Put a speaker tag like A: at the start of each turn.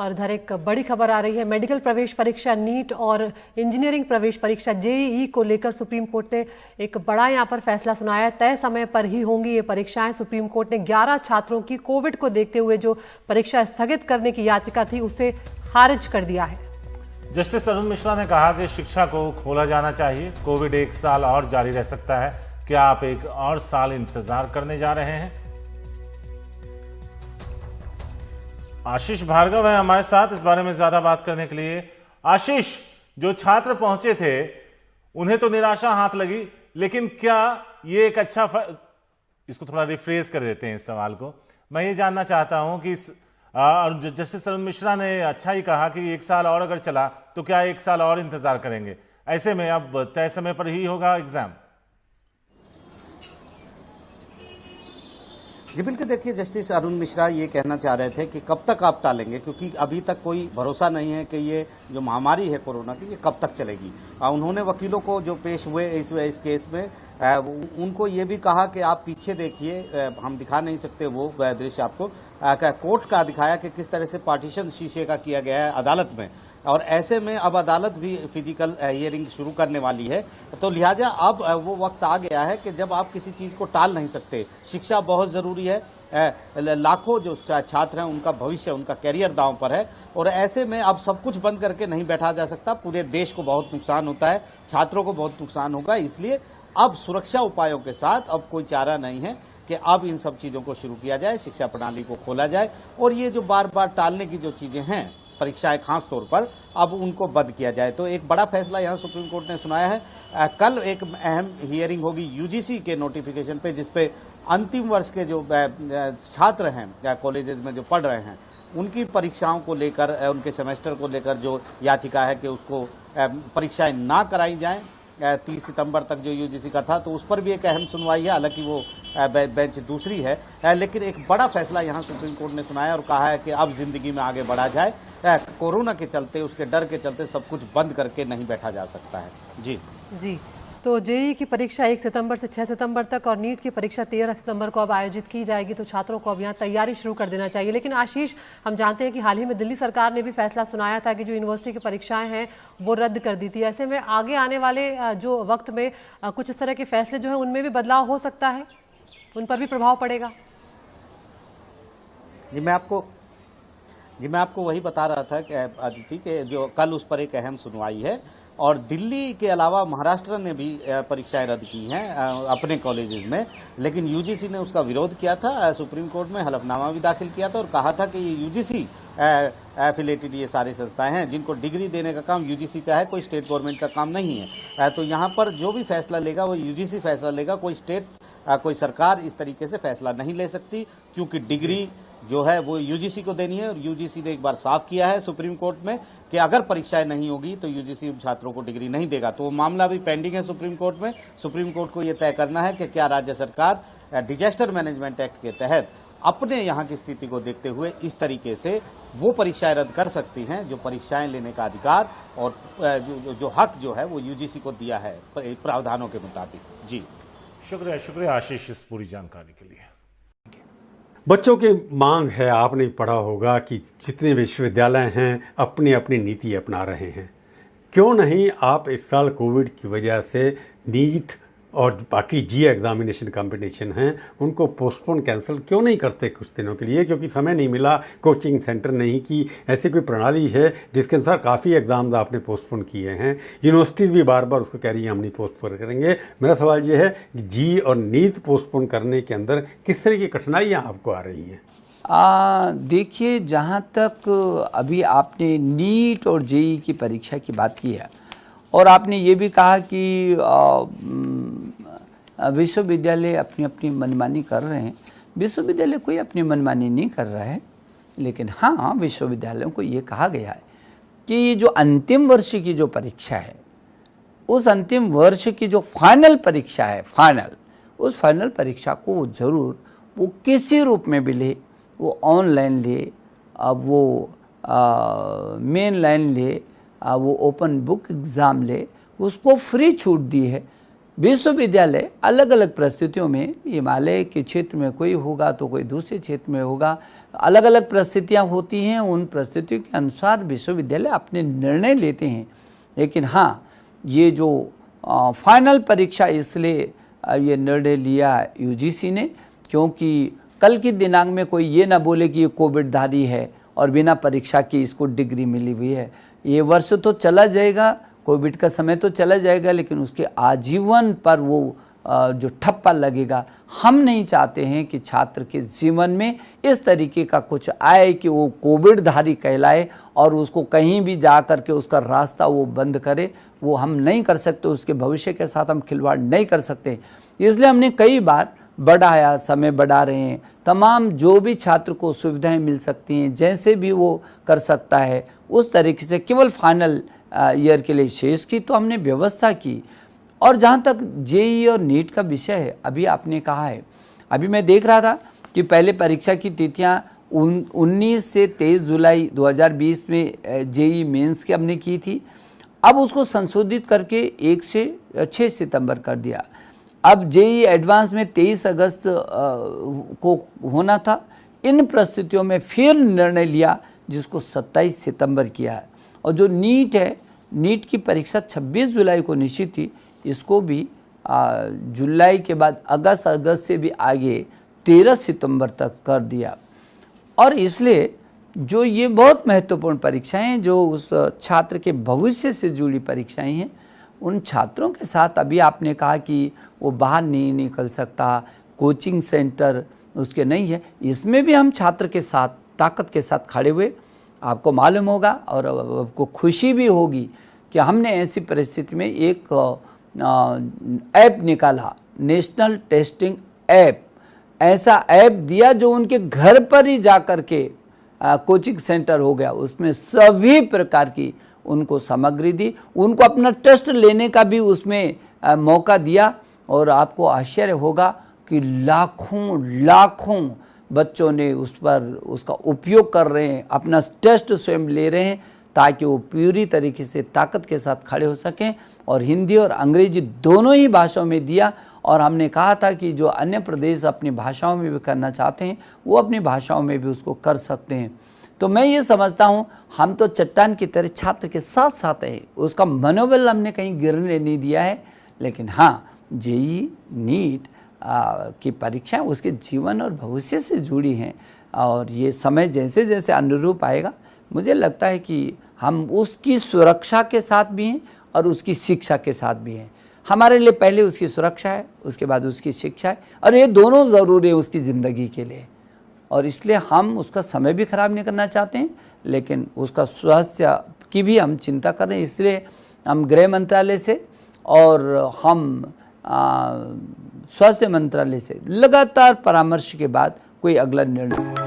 A: और इधर एक बड़ी खबर आ रही है। मेडिकल प्रवेश परीक्षा नीट और इंजीनियरिंग प्रवेश परीक्षा जेईई को लेकर सुप्रीम कोर्ट ने एक बड़ा यहां पर फैसला सुनाया है। तय समय पर ही होंगी ये परीक्षाएं। सुप्रीम कोर्ट ने 11 छात्रों की कोविड को देखते हुए जो परीक्षा स्थगित करने की याचिका थी उसे खारिज कर दिया है।
B: जस्टिस अरुण मिश्रा ने कहा कि शिक्षा को खोला जाना चाहिए। कोविड 1 साल और जारी रह सकता है। क्या आप एक और साल इंतजार करने जा रहे हैं? आशीष भार्गव है हमारे साथ इस बारे में ज्यादा बात करने के लिए। आशीष, जो छात्र पहुंचे थे उन्हें तो निराशा हाथ लगी, लेकिन क्या ये एक अच्छा इसको थोड़ा रिफ्रेज कर देते हैं इस सवाल को। मैं ये जानना चाहता हूं कि जस्टिस अरुण मिश्रा ने अच्छा ही कहा कि 1 साल और अगर चला तो क्या 1 साल और इंतजार करेंगे? ऐसे में अब तय समय पर ही होगा एग्जाम।
C: जी बिल्कुल, देखिए जस्टिस अरुण मिश्रा ये कहना चाह रहे थे कि कब तक आप टालेंगे, क्योंकि अभी तक कोई भरोसा नहीं है कि ये जो महामारी है कोरोना की ये कब तक चलेगी। उन्होंने वकीलों को जो पेश हुए इस केस में उनको ये भी कहा कि आप पीछे देखिए, हम दिखा नहीं सकते वो दृश्य आपको, कोर्ट का दिखाया कि किस तरह से पार्टीशन शीशे का किया गया है अदालत में, और ऐसे में अब अदालत भी फिजिकल हियरिंग शुरू करने वाली है। तो लिहाजा अब वो वक्त आ गया है कि जब आप किसी चीज को टाल नहीं सकते। शिक्षा बहुत जरूरी है, लाखों जो छात्र हैं उनका भविष्य, उनका कैरियर दांव पर है, और ऐसे में अब सब कुछ बंद करके नहीं बैठा जा सकता। पूरे देश को बहुत नुकसान होता है, छात्रों को बहुत नुकसान होगा। इसलिए अब सुरक्षा उपायों के साथ अब कोई चारा नहीं है कि अब इन सब चीजों को शुरू किया जाए, शिक्षा प्रणाली को खोला जाए, और ये जो बार बार टालने की जो चीजें हैं, परीक्षाएं खास तौर पर, अब उनको बंद किया जाए। तो एक बड़ा फैसला यहां सुप्रीम कोर्ट ने सुनाया है। कल एक अहम हियरिंग होगी यूजीसी के नोटिफिकेशन पे, जिसपे अंतिम वर्ष के जो छात्र हैं कॉलेजेस में जो पढ़ रहे हैं उनकी परीक्षाओं को लेकर, उनके सेमेस्टर को लेकर जो याचिका है कि उसको परीक्षाएं ना कराई जाएं 30 सितंबर तक जो यूजीसी का था, तो उस पर भी एक अहम सुनवाई है। हालांकि वो बेंच दूसरी है, लेकिन एक बड़ा फैसला यहां सुप्रीम कोर्ट ने सुनाया और कहा है कि अब जिंदगी में आगे बढ़ा जाए। कोरोना के चलते, उसके डर के चलते सब कुछ बंद करके नहीं बैठा जा सकता है। जी
A: तो जेईई की परीक्षा 1 सितंबर से 6 सितंबर तक और नीट की परीक्षा 13 सितंबर को अब आयोजित की जाएगी। तो छात्रों को अब यहाँ तैयारी शुरू कर देना चाहिए। लेकिन आशीष, हम जानते हैं कि हाल ही में दिल्ली सरकार ने भी फैसला सुनाया था कि जो यूनिवर्सिटी की परीक्षाएं हैं वो रद्द कर दी थी। ऐसे में आगे आने वाले जो वक्त में कुछ इस तरह के फैसले जो है उनमें भी बदलाव हो सकता है, उन पर भी प्रभाव पड़ेगा।
C: जी मैं आपको वही बता रहा था कि अदिति के जो कल उस पर एक अहम सुनवाई है, और दिल्ली के अलावा महाराष्ट्र ने भी परीक्षाएं रद्द की हैं अपने कॉलेजेस में, लेकिन यूजीसी ने उसका विरोध किया था। सुप्रीम कोर्ट में हलफनामा भी दाखिल किया था और कहा था कि ये यूजीसी एफिलेटेड ये सारी संस्थाएं हैं जिनको डिग्री देने का काम यूजीसी का है, कोई स्टेट गवर्नमेंट का काम नहीं है। तो यहाँ पर जो भी फैसला लेगा वो यूजीसी फैसला लेगा, कोई सरकार इस तरीके से फैसला नहीं ले सकती, क्योंकि डिग्री जो है वो यूजीसी को देनी है। और यूजीसी ने एक बार साफ किया है सुप्रीम कोर्ट में कि अगर परीक्षाएं नहीं होगी तो यूजीसी छात्रों को डिग्री नहीं देगा। तो वो मामला भी पेंडिंग है सुप्रीम कोर्ट में। सुप्रीम कोर्ट को यह तय करना है कि क्या राज्य सरकार डिजास्टर मैनेजमेंट एक्ट के तहत अपने यहाँ की स्थिति को देखते हुए इस तरीके से वो परीक्षाएं रद्द कर सकती हैं जो परीक्षाएं लेने का अधिकार और जो हक जो है वो यूजीसी को दिया है प्रावधानों के मुताबिक। जी
B: शुक्रिया आशीष इस पूरी जानकारी के लिए।
D: बच्चों की मांग है, आपने पढ़ा होगा कि जितने विश्वविद्यालय हैं अपनी अपनी नीति अपना रहे हैं। क्यों नहीं आप इस साल कोविड की वजह से नीट और बाकी जी एग्जामिनेशन कॉम्पिटिशन हैं उनको पोस्टपोन कैंसिल क्यों नहीं करते कुछ दिनों के लिए? क्योंकि समय नहीं मिला, कोचिंग सेंटर नहीं की, ऐसी कोई प्रणाली है जिसके अनुसार काफ़ी एग्ज़ाम्स आपने पोस्टपोन किए हैं। यूनिवर्सिटीज़ भी बार बार उसको कह रही है हम नहीं पोस्टपोन करेंगे। मेरा सवाल ये है कि जी और नीट पोस्टपोन करने के अंदर किस तरह की कठिनाइयाँ आपको आ रही हैं?
E: देखिए, जहाँ तक अभी आपने नीट और जेईई की परीक्षा की बात की है और आपने ये भी कहा कि विश्वविद्यालय अपनी अपनी मनमानी कर रहे हैं। विश्वविद्यालय कोई अपनी मनमानी नहीं कर रहा है, लेकिन हाँ, विश्वविद्यालयों को ये कहा गया है कि ये जो अंतिम वर्ष की जो परीक्षा है, उस अंतिम वर्ष की जो फाइनल परीक्षा है, उस फाइनल परीक्षा को ज़रूर वो किसी रूप में भी ले, वो ऑनलाइन ले, अब वो मेन लाइन ले, वो ओपन बुक एग्ज़ाम ले, उसको फ्री छूट दी है। विश्वविद्यालय अलग अलग परिस्थितियों में, हिमालय के क्षेत्र में कोई होगा तो कोई दूसरे क्षेत्र में होगा, अलग अलग परिस्थितियां होती हैं, उन परिस्थितियों के अनुसार विश्वविद्यालय अपने निर्णय लेते हैं। लेकिन हाँ, ये जो फाइनल परीक्षा, इसलिए ये निर्णय लिया यूजीसी ने, क्योंकि कल की दिनांक में कोई ये ना बोले कि ये कोविडधारी है और बिना परीक्षा की इसको डिग्री मिली हुई है। ये वर्ष तो चला जाएगा, कोविड का समय तो चला जाएगा, लेकिन उसके आजीवन पर वो जो ठप्पा लगेगा। हम नहीं चाहते हैं कि छात्र के जीवन में इस तरीके का कुछ आए कि वो कोविडधारी कहलाए और उसको कहीं भी जा कर के उसका रास्ता वो बंद करे। वो हम नहीं कर सकते, उसके भविष्य के साथ हम खिलवाड़ नहीं कर सकते। इसलिए हमने कई बार बढ़ाया, समय बढ़ा रहे हैं। तमाम जो भी छात्र को सुविधाएं मिल सकती हैं, जैसे भी वो कर सकता है उस तरीके से, केवल फाइनल ईयर के लिए शेष की तो हमने व्यवस्था की। और जहाँ तक जेईई और नीट का विषय है, अभी आपने कहा है, अभी मैं देख रहा था कि पहले परीक्षा की तिथियाँ 19 से 23 जुलाई 2020 में जेईई मेंस की हमने की थी। अब उसको संशोधित करके 1 से 6 सितंबर कर दिया। अब जेईई एडवांस में 23 अगस्त को होना था। इन परिस्थितियों में फिर निर्णय लिया जिसको 27 सितंबर किया है। और जो नीट है, नीट की परीक्षा 26 जुलाई को निश्चित थी, इसको भी जुलाई के बाद अगस्त से भी आगे 13 सितंबर तक कर दिया। और इसलिए जो ये बहुत महत्वपूर्ण परीक्षाएं, जो उस छात्र के भविष्य से जुड़ी परीक्षाएं हैं, उन छात्रों के साथ अभी आपने कहा कि वो बाहर नहीं निकल सकता, कोचिंग सेंटर उसके नहीं है, इसमें भी हम छात्र के साथ ताकत के साथ खड़े हुए। आपको मालूम होगा और आपको खुशी भी होगी कि हमने ऐसी परिस्थिति में एक ऐप निकाला, नेशनल टेस्टिंग ऐप। ऐसा ऐप दिया जो उनके घर पर ही जा कर के कोचिंग सेंटर हो गया। उसमें सभी प्रकार की उनको सामग्री दी, उनको अपना टेस्ट लेने का भी उसमें मौका दिया। और आपको आश्चर्य होगा कि लाखों बच्चों ने उस पर उसका उपयोग कर रहे हैं, अपना टेस्ट स्वयं ले रहे हैं, ताकि वो पूरी तरीके से ताकत के साथ खड़े हो सकें। और हिंदी और अंग्रेजी दोनों ही भाषाओं में दिया। और हमने कहा था कि जो अन्य प्रदेश अपनी भाषाओं में भी करना चाहते हैं, वो अपनी भाषाओं में भी उसको कर सकते हैं। तो मैं ये समझता हूँ, हम तो चट्टान की तरह छात्र के साथ साथ है, उसका मनोबल हमने कहीं गिरने नहीं दिया है। लेकिन हाँ, जेईई नीट की परीक्षा उसके जीवन और भविष्य से जुड़ी हैं। और ये समय जैसे जैसे अनुरूप आएगा, मुझे लगता है कि हम उसकी सुरक्षा के साथ भी हैं और उसकी शिक्षा के साथ भी हैं। हमारे लिए पहले उसकी सुरक्षा है, उसके बाद उसकी शिक्षा है, और ये दोनों ज़रूरी है उसकी ज़िंदगी के लिए। और इसलिए हम उसका समय भी ख़राब नहीं करना चाहते हैं, लेकिन उसका स्वास्थ्य की भी हम चिंता कर रहे हैं। इसलिए हम गृह मंत्रालय से और हम स्वास्थ्य मंत्रालय से लगातार परामर्श के बाद कोई अगला निर्णय